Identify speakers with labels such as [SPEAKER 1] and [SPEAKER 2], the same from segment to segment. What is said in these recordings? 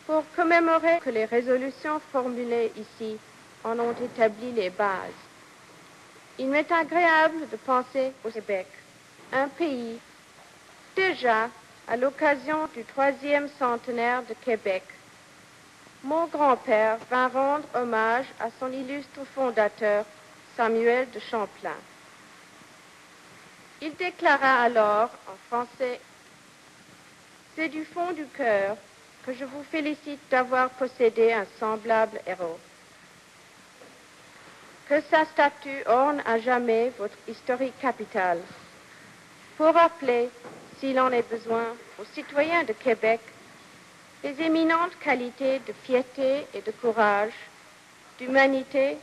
[SPEAKER 1] pour commémorer que les résolutions formulées ici en ont établi les bases. Il m'est agréable de penser au Québec, un pays déjà à l'occasion du 3e centenaire de Québec. Mon grand-père vint rendre hommage à son illustre fondateur, Samuel de Champlain. Il déclara alors en français: « C'est du fond du cœur que je vous félicite d'avoir possédé un semblable héros. Que sa statue orne à jamais votre historique capitale, pour rappeler, s'il en est besoin, aux citoyens de Québec les éminentes qualités de piété et de courage, d'humanité,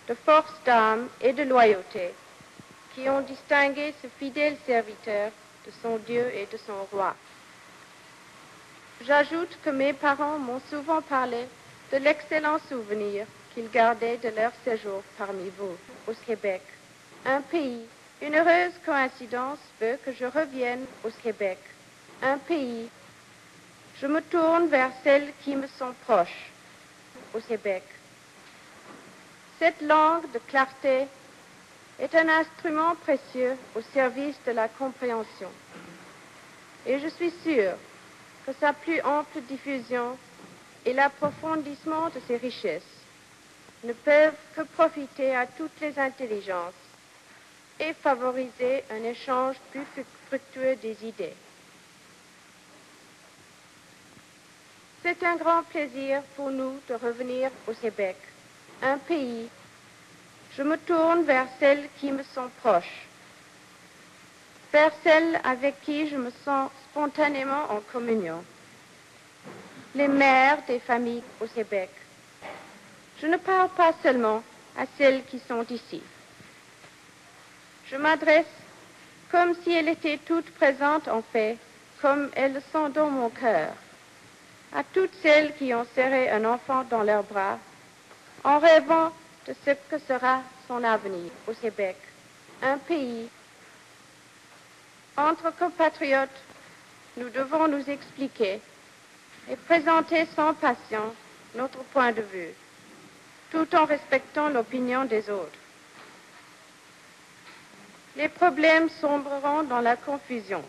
[SPEAKER 1] de force d'âme et de loyauté qui ont distingué ce fidèle serviteur de son Dieu et de son roi. » J'ajoute que mes parents m'ont souvent parlé de l'excellent souvenir qu'ils gardaient de leur séjour parmi vous, au Québec, un pays. Une heureuse coïncidence veut que je revienne au Québec, un pays. Je me tourne vers celles qui me sont proches, au Québec. Cette langue de clarté est un instrument précieux au service de la compréhension. Et je suis sûre que sa plus ample diffusion et l'approfondissement de ses richesses ne peuvent que profiter à toutes les intelligences et favoriser un échange plus fructueux des idées. C'est un grand plaisir pour nous de revenir au Québec, un pays. Je me tourne vers celles qui me sont proches, vers celles avec qui je me sens spontanément en communion, les mères des familles au Québec. Je ne parle pas seulement à celles qui sont ici. Je m'adresse comme si elles étaient toutes présentes en fait, comme elles le sont dans mon cœur, à toutes celles qui ont serré un enfant dans leurs bras, en rêvant de ce que sera son avenir au Québec, un pays. Entre compatriotes, nous devons nous expliquer et présenter sans passion notre point de vue, tout en respectant l'opinion des autres. Les problèmes sombreront dans la confusion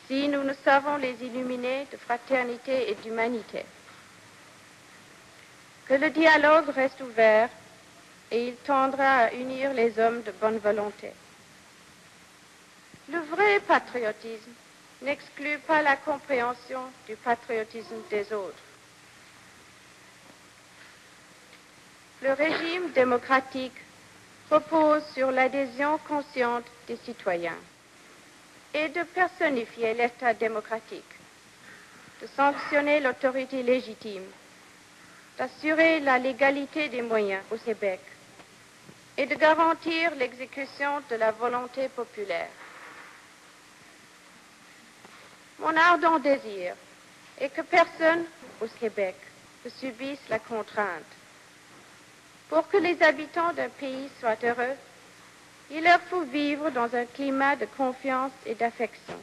[SPEAKER 1] si nous ne savons les illuminer de fraternité et d'humanité. Que le dialogue reste ouvert et il tendra à unir les hommes de bonne volonté. Le vrai patriotisme n'exclut pas la compréhension du patriotisme des autres. Le régime démocratique repose sur l'adhésion consciente des citoyens et de personnifier l'État démocratique, de sanctionner l'autorité légitime, d'assurer la légalité des moyens au Québec et de garantir l'exécution de la volonté populaire. Mon ardent désir est que personne au Québec ne subisse la contrainte. Pour que les habitants d'un pays soient heureux, il leur faut vivre dans un climat de confiance et d'affection.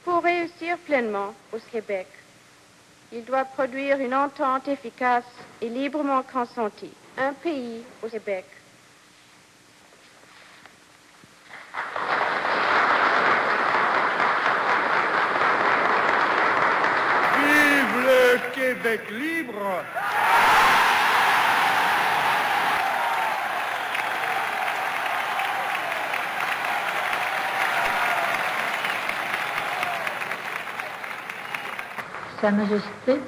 [SPEAKER 1] Pour réussir pleinement au Québec, il doit produire une entente efficace et librement consentie. Un pays au Québec.
[SPEAKER 2] Vive le Québec libre!
[SPEAKER 3] Sa Majesté